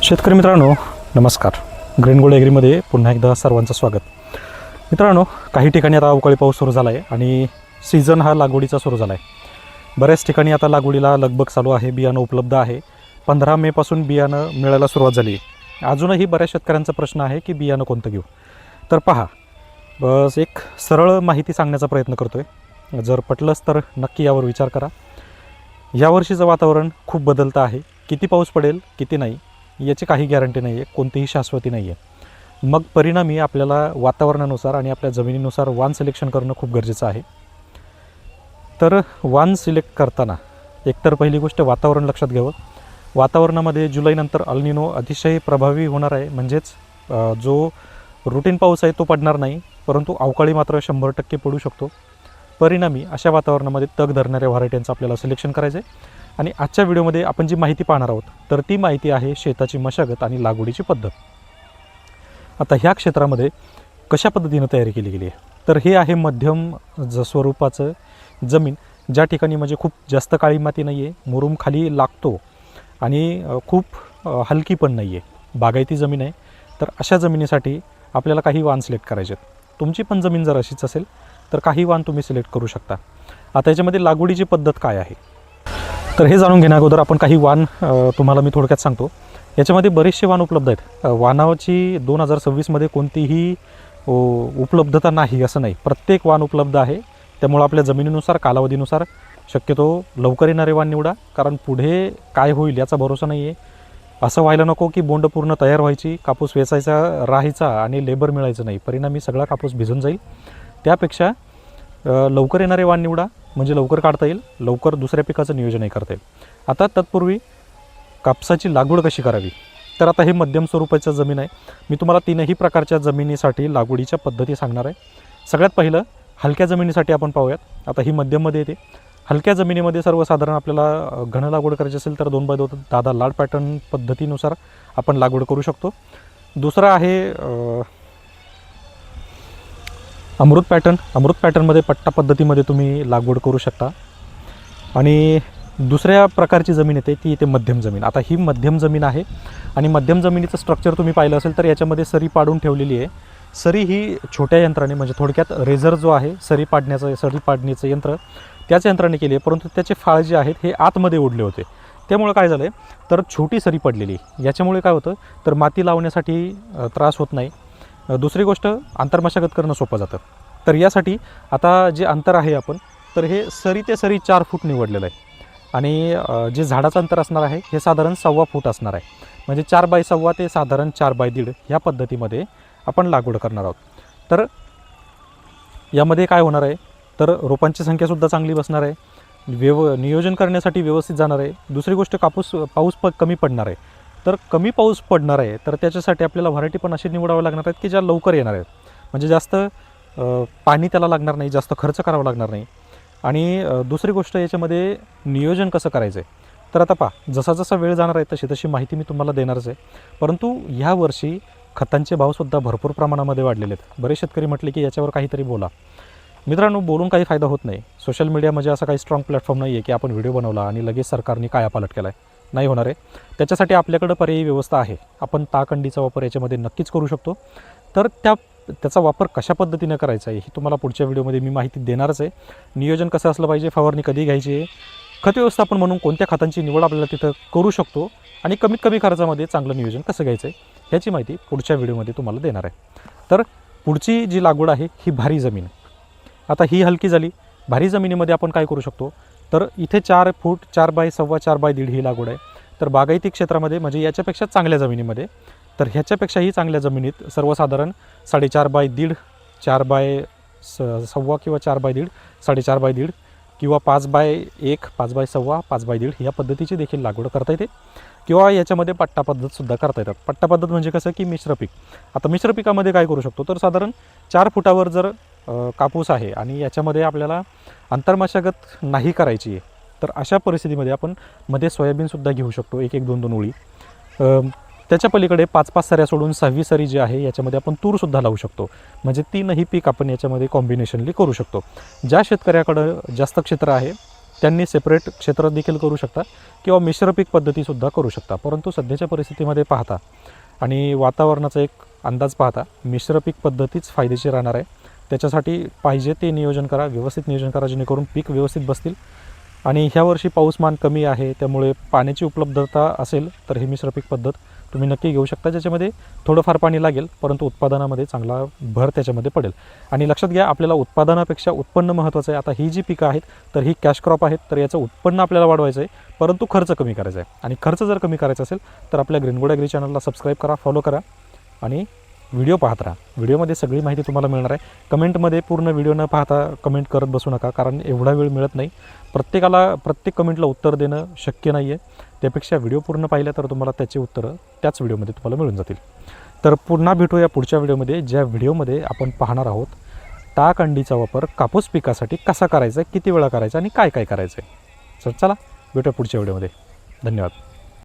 शेतकरी मित्रांनो नमस्कार. ग्रीन गोल्ड ॲग्रीमध्ये पुन्हा एकदा सर्वांचं स्वागत. मित्रांनो, काही ठिकाणी आता अवकाळी पाऊस सुरू झाला आहे आणि सीझन हा लागवडीचा सुरू झाला आहे. बऱ्याच ठिकाणी आता लागवडीला लगबग चालू आहे. बियाणं उपलब्ध आहे. 15 मेपासून बियाणं मिळायला सुरुवात झाली. अजूनही बऱ्याच शेतकऱ्यांचा प्रश्न आहे की बियाणं कोणतं घेऊ. तर पहा, बस एक सरळ माहिती सांगण्याचा प्रयत्न करतो आहे. जर पटलंच तर नक्की यावर विचार करा. यावर्षीचं वातावरण खूप बदलतं आहे. किती पाऊस पडेल किती नाही याची काही गॅरंटी नाही आहे, कोणतीही शाश्वती नाही आहे. मग परिणामी आपल्याला वातावरणानुसार आणि आपल्या जमिनीनुसार वाण सिलेक्शन करणं खूप गरजेचं आहे. तर वाण सिलेक्ट करताना एकतर पहिली गोष्ट वातावरण लक्षात घ्यावं. वातावरणामध्ये जुलैनंतर अल निनो अतिशय प्रभावी होणार आहे. म्हणजेच जो रुटीन पाऊस आहे तो पडणार नाही, परंतु अवकाळी मात्र 100% पडू शकतो. परिणामी अशा वातावरणामध्ये तग धरणाऱ्या व्हरायट्यांचं आपल्याला सिलेक्शन करायचं आहे. आणि आजच्या व्हिडिओमध्ये आपण जी माहिती पाहणार आहोत तर ती माहिती आहे शेताची मशागत आणि लागवडीची पद्धत. आता ह्या क्षेत्रामध्ये कशा पद्धतीनं तयारी केली गेली आहे, तर हे आहे मध्यम स्वरूपाचं जमीन, ज्या ठिकाणी म्हणजे खूप जास्त काळी माती नाही आहे, मुरुम खाली लागतो आणि खूप हलकी पण नाही आहे, बागायती जमीन आहे. तर अशा जमिनीसाठी आपल्याला काही वाण सिलेक्ट करायचे आहेत. तुमची पण जमीन जर अशीच असेल तर काही वाण तुम्ही सिलेक्ट करू शकता. आता याच्यामध्ये लागवडीची पद्धत काय आहे तर हे जाणून घेण्या अगोदर आपण काही वाण तुम्हाला मी थोडक्यात सांगतो. याच्यामध्ये बरेचसे वाण उपलब्ध आहेत. वाणाची 2026मध्ये कोणतीही उपलब्धता नाही असं नाही, प्रत्येक वाण उपलब्ध आहे. त्यामुळं आपल्या जमिनीनुसार कालावधीनुसार शक्यतो लवकर येणारे वाण निवडा, कारण पुढे काय होईल याचा भरोसा नाही आहे. असं व्हायला नको की बोंड पूर्ण तयार व्हायची, कापूस वेचायचा राहायचा आणि लेबर मिळायचं नाही, परिणामी सगळा कापूस भिजून जाईल. त्यापेक्षा लवकर येणारे वाण निवडा, म्हणजे लवकर काढता येईल, लवकर दुसऱ्या पिकाचं नियोजनही करता येईल. आता तत्पूर्वी कापसाची लागवड कशी करावी, तर आता हे मध्यम स्वरूपाचं जमीन आहे. मी तुम्हाला तीनही प्रकारच्या जमिनीसाठी लागवडीच्या पद्धती सांगणार आहे. सगळ्यात पहिलं हलक्या जमिनीसाठी आपण पाहूयात. आता ही मध्यममध्ये येते. हलक्या जमिनीमध्ये सर्वसाधारण आपल्याला घन लागवड करायची असेल तर 2x2 10 लाड पॅटर्न पद्धतीनुसार आपण लागवड करू शकतो. दुसरा आहे अमृत पॅटर्नमध्ये पट्टा पद्धतीमध्ये तुम्ही लागवड करू शकता. आणि दुसऱ्या प्रकारची जमीन येते ती येते मध्यम जमीन. आता ही मध्यम जमीन आहे आणि मध्यम जमिनीचं स्ट्रक्चर तुम्ही पाहिलं असेल तर याच्यामध्ये सरी पाडून ठेवलेली आहे. सरी ही छोट्या यंत्राने, म्हणजे थोडक्यात रेझर जो आहे सरी पाडण्याचं यंत्र, त्याच यंत्राने केली आहे, परंतु त्याचे फाळ जे आहेत हे आतमध्ये ओढले होते. त्यामुळे काय झालं आहे तर छोटी सरी पडलेली. याच्यामुळे काय होतं तर माती लावण्यासाठी त्रास होत नाही. दुसरी गोष्ट, आंतरमशागत करणं सोपं जातं. तर यासाठी आता जे अंतर आहे आपण, तर हे सरी ते सरी 4 फूट निवडलेलं आहे. आणि जे झाडाचं अंतर असणार आहे हे साधारण 1.25 फूट असणार आहे. म्हणजे 4x1.25 ते साधारण 4x1.5 ह्या पद्धतीमध्ये आपण लागवड करणार आहोत. तर यामध्ये काय होणार आहे तर रोपांची संख्यासुद्धा चांगली बसणार आहे, नियोजन करण्यासाठी व्यवस्थित जाणार आहे. दुसरी गोष्ट, पाऊस कमी पडणार आहे. तर कमी पाऊस पडणार आहे तर त्याच्यासाठी आपल्याला व्हरायटी पण अशी निवडावं लागणार आहेत की ज्या लवकर येणार आहेत, म्हणजे जास्त पाणी त्याला लागणार नाही, जास्त खर्च करावा लागणार नाही. आणि दुसरी गोष्ट, याच्यामध्ये नियोजन कसं करायचं आहे तर आता पहा, जसा जसा वेळ जाणार आहे तशी तशी माहिती मी तुम्हाला देणारच आहे. परंतु ह्या वर्षी खतांचे भावसुद्धा भरपूर प्रमाणामध्ये वाढलेले आहेत. बरेच शेतकरी म्हटले की याच्यावर काहीतरी बोला. मित्रांनो, बोलून काही फायदा होत नाही. सोशल मीडिया म्हणजे असा काही स्ट्रॉंग प्लॅटफॉर्म नाही आहे की आपण व्हिडिओ बनवला आणि लगेच सरकारने कायापालट केला आहे, नाही होणार आहे. त्याच्यासाठी आपल्याकडं पर्यायी व्यवस्था आहे. आपण ताकंडीचा वापर याच्यामध्ये नक्कीच करू शकतो. तर त्याचा वापर कशा पद्धतीनं करायचा आहे ही तुम्हाला पुढच्या व्हिडिओमध्ये मी माहिती देणारच आहे. नियोजन कसं असलं पाहिजे, फवारणी कधी घ्यायची आहे, खत व्यवस्थापन म्हणून कोणत्या खतांची निवड आपल्याला तिथं करू शकतो आणि कमीत कमी खर्चामध्ये चांगलं नियोजन कसं घ्यायचं आहे ह्याची माहिती पुढच्या व्हिडिओमध्ये तुम्हाला देणार आहे. तर पुढची जी लागवड आहे ही भारी जमीन. आता ही हलकी झाली. भारी जमिनीमध्ये आपण काय करू शकतो तर इथे 4 फूट 4x1.25 4x1.5 ही लागवड आहे. तर बागायती क्षेत्रामध्ये म्हणजे याच्यापेक्षा चांगल्या जमिनीमध्ये, तर ह्याच्यापेक्षाही चांगल्या जमिनीत सर्वसाधारण 4.5x1.5 4x1.25 किंवा 4x1.5 4.5x1.5 किंवा 5x1 5x1.25 5x1.5 ह्या पद्धतीची देखील लागवड करता येते. किंवा याच्यामध्ये पट्टा पद्धतसुद्धा करता येतात. पट्टा पद्धत म्हणजे कसं की मिश्र पीक. आता मिश्र पिकामध्ये काय करू शकतो तर साधारण 4 फुटावर जर कापूस आहे आणि याच्यामध्ये आपल्याला आंतरमशागत नाही करायची आहे तर अशा परिस्थितीमध्ये आपण मध्ये सोयाबीनसुद्धा घेऊ शकतो, 1-1 2-2 ओळी. त्याच्या पलीकडे 5-5 सऱ्या सोडून 6वी सरी जी आहे याच्यामध्ये आपण तूरसुद्धा लावू शकतो. म्हणजे 3ही पीक आपण याच्यामध्ये कॉम्बिनेशनली करू शकतो. ज्या शेतकऱ्याकडं जास्त क्षेत्र आहे त्यांनी सेपरेट क्षेत्र देखील करू शकता किंवा मिश्र पीक पद्धतीसुद्धा करू शकता. परंतु सध्याच्या परिस्थितीमध्ये पाहता आणि वातावरणाचा एक अंदाज पाहता मिश्र पीक पद्धतीच फायदेशीर राहणार आहे. त्याच्यासाठी पाहिजे ते नियोजन करा, व्यवस्थित नियोजन करा, जेणेकरून पीक व्यवस्थित बसतील. आणि ह्या वर्षी पाऊसमान कमी आहे, त्यामुळे पाण्याची उपलब्धता असेल तर ही मिश्र पीक पद्धत तुम्ही नक्की घेऊ शकता, ज्याच्यामध्ये थोडंफार पाणी लागेल परंतु उत्पादनामध्ये चांगला भर त्याच्यामध्ये पडेल. आणि लक्षात घ्या, आपल्याला उत्पादनापेक्षा उत्पन्न महत्त्वाचं आहे. आता ही जी पिकं आहेत तर ही कॅश क्रॉप आहेत, तर याचं उत्पन्न आपल्याला वाढवायचं आहे, परंतु खर्च कमी करायचा आहे. आणि खर्च जर कमी करायचा असेल तर आपल्या ग्रीन ॲग्री चॅनलला सबस्क्राईब करा, फॉलो करा आणि व्हिडिओ पाहत राहा. व्हिडिओमध्ये सगळी माहिती तुम्हाला मिळणार आहे. कमेंटमध्ये पूर्ण व्हिडिओ न पाहता कमेंट करत बसू नका, कारण एवढा वेळ मिळत नाही. प्रत्येक कमेंटला उत्तर देणं शक्य नाही आहे. त्यापेक्षा व्हिडिओ पूर्ण पाहिलं तर तुम्हाला त्याची उत्तरं त्याच व्हिडिओमध्ये तुम्हाला मिळून जातील. तर पुन्हा भेटूया पुढच्या व्हिडिओमध्ये, ज्या व्हिडिओमध्ये आपण पाहणार आहोत टाक अंडीचा वापर कापूस पिकासाठी कसा करायचा आहे, किती वेळा करायचा आणि काय काय करायचं आहे. चला भेटूया पुढच्या व्हिडिओमध्ये. धन्यवाद.